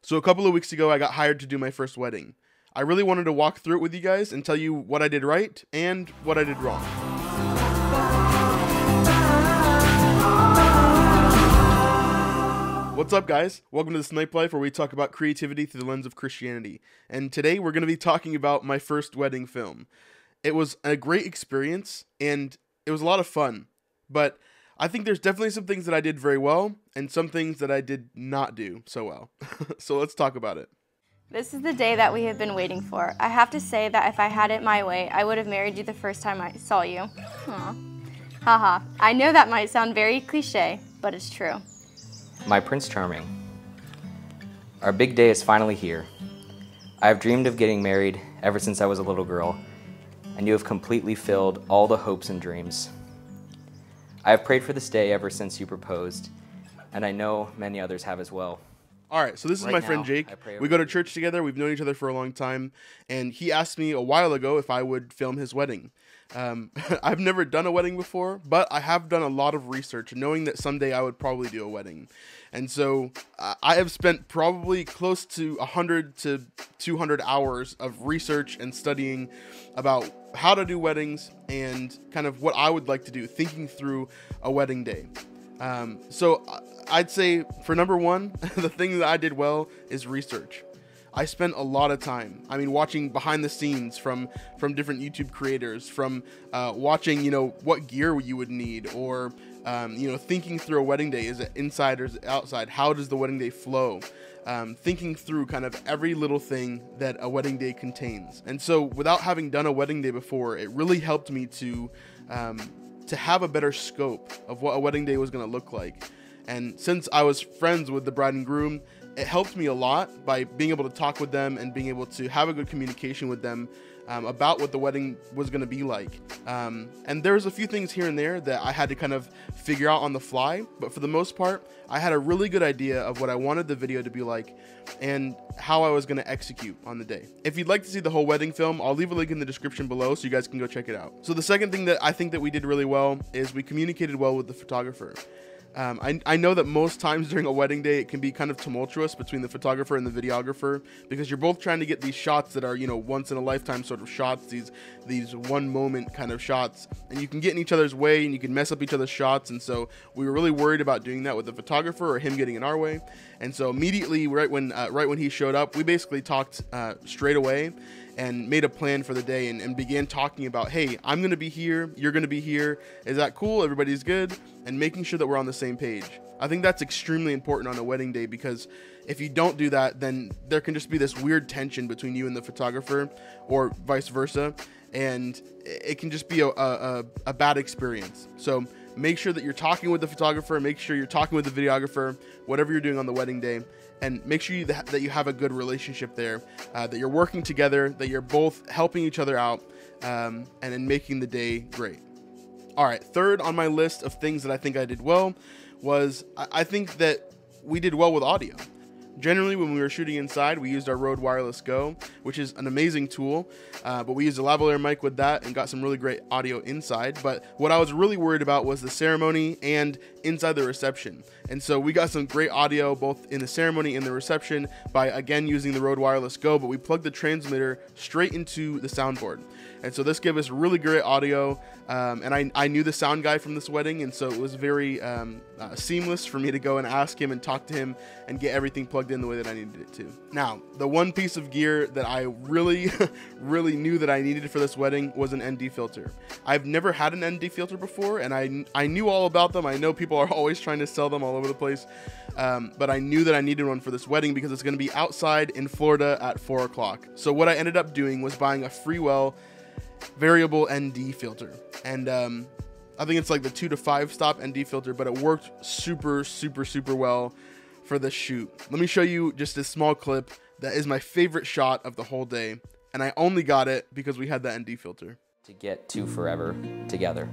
So a couple of weeks ago, I got hired to do my first wedding. I really wanted to walk through it with you guys and tell you what I did right and what I did wrong. What's up, guys? Welcome to the Snipe Life, where we talk about creativity through the lens of Christianity. And today we're going to be talking about my first wedding film. It was a great experience, and it was a lot of fun. But I think there's definitely some things that I did very well, and some things that I did not do so well. So let's talk about it. This is the day that we have been waiting for. I have to say that if I had it my way, I would have married you the first time I saw you. Aw. Haha. I know that might sound very cliche, but it's true. My Prince Charming. Our big day is finally here. I have dreamed of getting married ever since I was a little girl, and you have completely filled all the hopes and dreams. I have prayed for this day ever since you proposed, and I know many others have as well. All right, so this is Right my now, friend Jake. I pray We go to church together. We've known each other for a long time, and he asked me a while ago if I would film his wedding. I've never done a wedding before, but I have done a lot of research, knowing that someday I would probably do a wedding. And so I have spent probably close to 100 to 200 hours of research and studying about how to do weddings and kind of what I would like to do, thinking through a wedding day. So I'd say for number one, the thing that I did well is research. I spent a lot of time, watching behind the scenes from different YouTube creators, from watching, what gear you would need, or, thinking through a wedding day. Is it inside or is it outside? How does the wedding day flow? Thinking through kind of every little thing that a wedding day contains. And so without having done a wedding day before, it really helped me to have a better scope of what a wedding day was going to look like. And since I was friends with the bride and groom, it helped me a lot by being able to talk with them and being able to have a good communication with them about what the wedding was going to be like. And there was a few things here and there that I had to kind of figure out on the fly, but for the most part, I had a really good idea of what I wanted the video to be like and how I was going to execute on the day. If you'd like to see the whole wedding film, I'll leave a link in the description below so you guys can go check it out. So the second thing that I think that we did really well is we communicated well with the photographer. I know that most times during a wedding day, it can be kind of tumultuous between the photographer and the videographer, because you're both trying to get these shots that are, once in a lifetime sort of shots, these one moment kind of shots, and you can get in each other's way and you can mess up each other's shots. And so we were really worried about doing that with the photographer or him getting in our way. And so immediately, right when he showed up, we basically talked straight away and made a plan for the day and began talking about, hey, I'm going to be here, you're going to be here, is that cool, everybody's good, and making sure that we're on the same page. I think that's extremely important on a wedding day, because if you don't do that, then there can just be this weird tension between you and the photographer, or vice versa, and it can just be a bad experience. So make sure that you're talking with the photographer, make sure you're talking with the videographer, whatever you're doing on the wedding day, and make sure that you have a good relationship there, that you're working together, that you're both helping each other out, and in making the day great. All right, third on my list of things that I think I did well was I think that we did well with audio. Generally, when we were shooting inside, we used our Rode Wireless Go, which is an amazing tool, but we used a lavalier mic with that and got some really great audio inside. But what I was really worried about was the ceremony and inside the reception. And so we got some great audio both in the ceremony and the reception by, again, using the Rode Wireless Go, but we plugged the transmitter straight into the soundboard. And so this gave us really great audio, and I knew the sound guy from this wedding, and so it was very seamless for me to go and ask him and talk to him and get everything plugged in the way that I needed it to. Now, the one piece of gear that I really, really knew that I needed for this wedding was an ND filter. I've never had an ND filter before, and I knew all about them. I know people are always trying to sell them all over the place, but I knew that I needed one for this wedding because it's going to be outside in Florida at 4 o'clock. So what I ended up doing was buying a Freewell variable ND filter, and I think it's like the 2 to 5 stop ND filter, but it worked super well for the shoot. Let me show you just a small clip that is my favorite shot of the whole day, and I only got it because we had the ND filter. To get to forever together.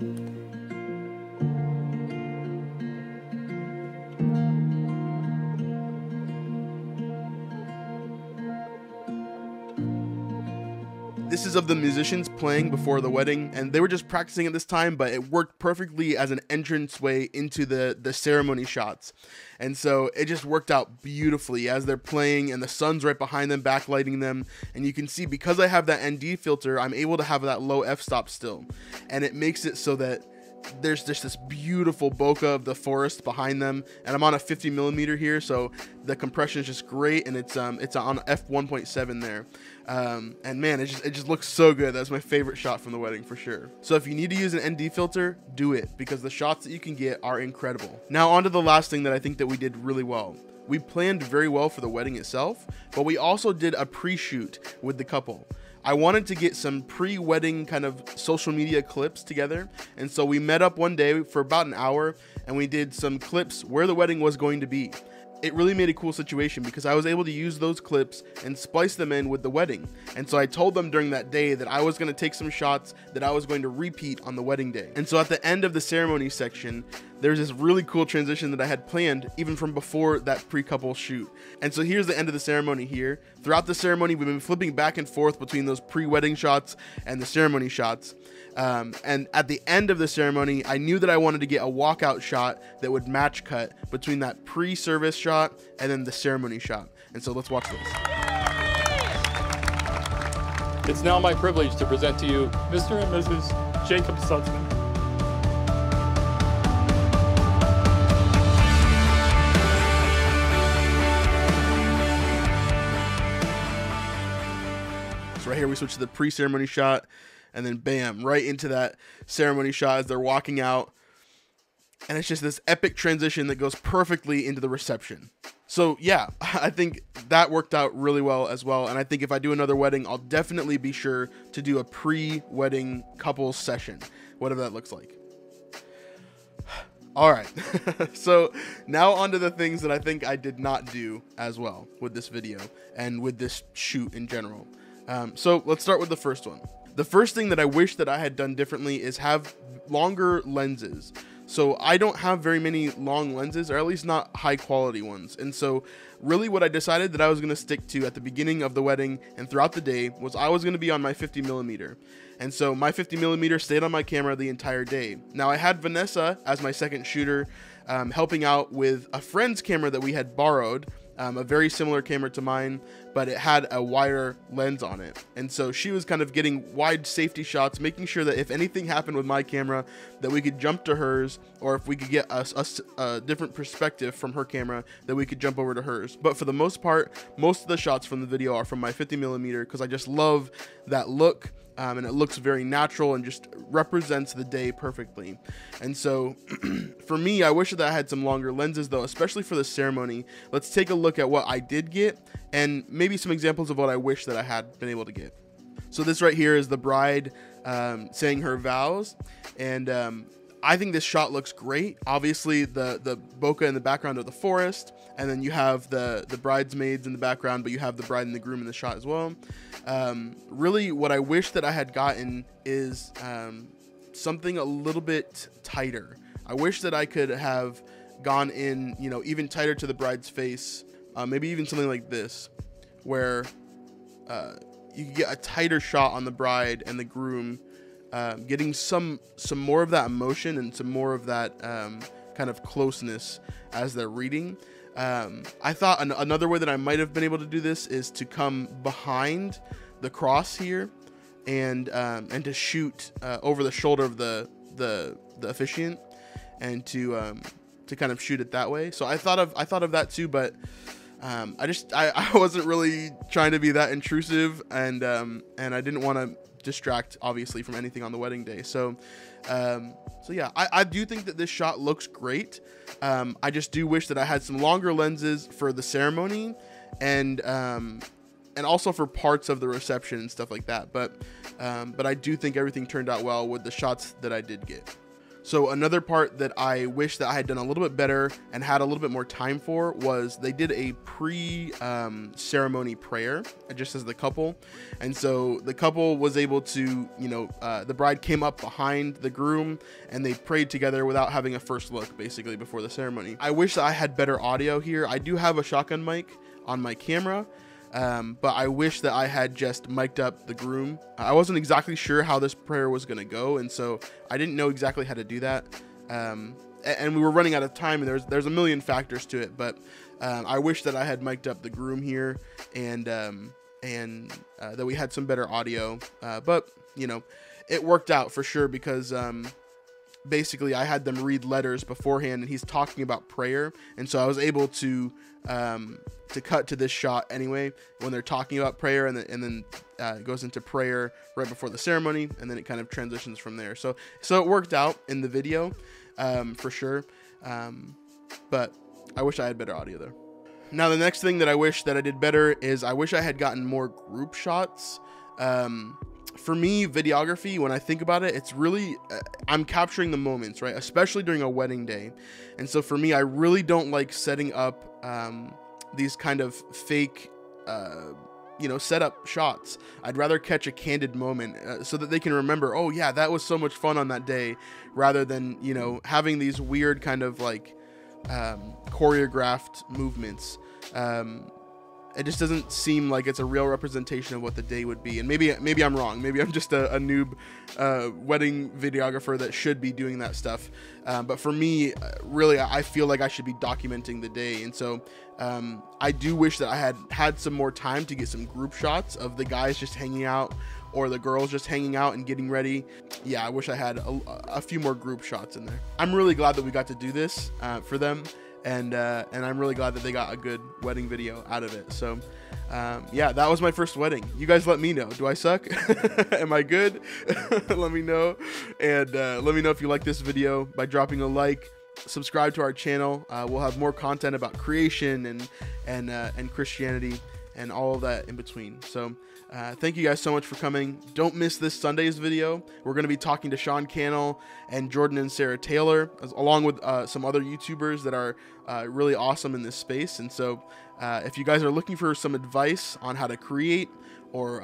This is of the musicians playing before the wedding, and they were just practicing at this time, but it worked perfectly as an entranceway into the ceremony shots. And so it just worked out beautifully as they're playing, and the sun's right behind them, backlighting them. And you can see, because I have that ND filter, I'm able to have that low f-stop still. And it makes it so that there's just this beautiful bokeh of the forest behind them, and I'm on a 50mm here, so the compression is just great, and it's on f1.7 there, and man, it just looks so good. That's my favorite shot from the wedding for sure. So if you need to use an ND filter, do it, because the shots that you can get are incredible. Now on to the last thing that I think that we did really well. We planned very well for the wedding itself, but we also did a pre-shoot with the couple. I wanted to get some pre-wedding kind of social media clips together, and so we met up one day for about an hour, and we did some clips where the wedding was going to be. It really made a cool situation because I was able to use those clips and splice them in with the wedding. And so I told them during that day that I was going to take some shots that I was going to repeat on the wedding day. And so at the end of the ceremony section, there's this really cool transition that I had planned even from before that pre-couple shoot. And so here's the end of the ceremony here. Throughout the ceremony, we've been flipping back and forth between those pre-wedding shots and the ceremony shots. And at the end of the ceremony, I knew that I wanted to get a walkout shot that would match cut between that pre-service shot and then the ceremony shot. And so let's watch this. It's now my privilege to present to you Mr. and Mrs. Jacob Sutzman. So right here we switch to the pre-ceremony shot, and then bam, right into that ceremony shot as they're walking out. And it's just this epic transition that goes perfectly into the reception. So yeah, I think that worked out really well as well. And I think if I do another wedding, I'll definitely be sure to do a pre-wedding couples session, whatever that looks like. All right, so now on to the things that I think I did not do as well with this video and with this shoot in general. So let's start with the first one. The first thing that I wish that I had done differently is have longer lenses. So I don't have very many long lenses, or at least not high quality ones. And so really what I decided that I was going to stick to at the beginning of the wedding and throughout the day was I was going to be on my 50mm. And so my 50mm stayed on my camera the entire day. Now I had Vanessa as my second shooter, helping out with a friend's camera that we had borrowed, a very similar camera to mine, but it had a wider lens on it. And so she was kind of getting wide safety shots, making sure that if anything happened with my camera, that we could jump to hers, or if we could get a different perspective from her camera, that we could jump over to hers. But for the most part, most of the shots from the video are from my 50mm because I just love that look. And it looks very natural and just represents the day perfectly. And so for me, I wish that I had some longer lenses though, especially for the ceremony. Let's take a look at what I did get and maybe some examples of what I wish that I had been able to get. So this right here is the bride saying her vows, and I think this shot looks great. Obviously the bokeh in the background of the forest, and then you have the bridesmaids in the background, but you have the bride and the groom in the shot as well. Really what I wish that I had gotten is something a little bit tighter. I wish that I could have gone in, you know, even tighter to the bride's face, maybe even something like this, where you can get a tighter shot on the bride and the groom, getting some more of that emotion and some more of that kind of closeness as they're reading. I thought another way that I might have been able to do this is to come behind the cross here and to shoot over the shoulder of the officiant, and to kind of shoot it that way. So I thought of that too, but I wasn't really trying to be that intrusive, and I didn't want to distract obviously from anything on the wedding day. So yeah, I do think that this shot looks great. I just do wish that I had some longer lenses for the ceremony and also for parts of the reception and stuff like that. But I do think everything turned out well with the shots that I did get. So another part that I wish that I had done a little bit better and had a little bit more time for was they did a pre-ceremony prayer just as the couple. And so the couple was able to, you know, the bride came up behind the groom and they prayed together without having a first look basically before the ceremony. I wish that I had better audio here. I do have a shotgun mic on my camera, But I wish that I had just mic'd up the groom. I wasn't exactly sure how this prayer was going to go, and so I didn't know exactly how to do that. And we were running out of time, and there's a million factors to it, but I wish that I had mic'd up the groom here, and that we had some better audio. But, you know, it worked out for sure, because basically I had them read letters beforehand, and he's talking about prayer, and so I was able to cut to this shot anyway when they're talking about prayer, and then it goes into prayer right before the ceremony, and then it kind of transitions from there. So it worked out in the video for sure, but I wish I had better audio there. Now the next thing that I wish that I did better is I wish I had gotten more group shots. For me, videography, when I think about it, it's really, I'm capturing the moments, right? Especially during a wedding day. And so for me, I really don't like setting up these kind of fake, setup shots. I'd rather catch a candid moment so that they can remember, oh yeah, that was so much fun on that day, rather than, having these weird kind of like choreographed movements. It just doesn't seem like it's a real representation of what the day would be. And maybe I'm wrong. Maybe I'm just a noob wedding videographer that should be doing that stuff. But for me, really, I feel like I should be documenting the day. And so I do wish that I had some more time to get some group shots of the guys just hanging out, or the girls just hanging out and getting ready. Yeah, I wish I had a few more group shots in there. I'm really glad that we got to do this for them. And I'm really glad that they got a good wedding video out of it. So, yeah, that was my first wedding. You guys let me know. Do I suck? Am I good? Let me know. And let me know if you like this video by dropping a like. Subscribe to our channel. We'll have more content about creation and Christianity and all of that in between. So thank you guys so much for coming. Don't miss this Sunday's video. We're going to be talking to Sean Cannell and Jordan and Sarah Taylor, along with some other YouTubers that are really awesome in this space. And so if you guys are looking for some advice on how to create, or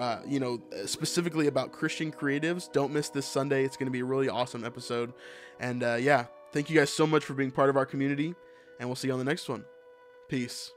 specifically about Christian creatives, don't miss this Sunday. It's going to be a really awesome episode. And yeah, thank you guys so much for being part of our community, and we'll see you on the next one. Peace.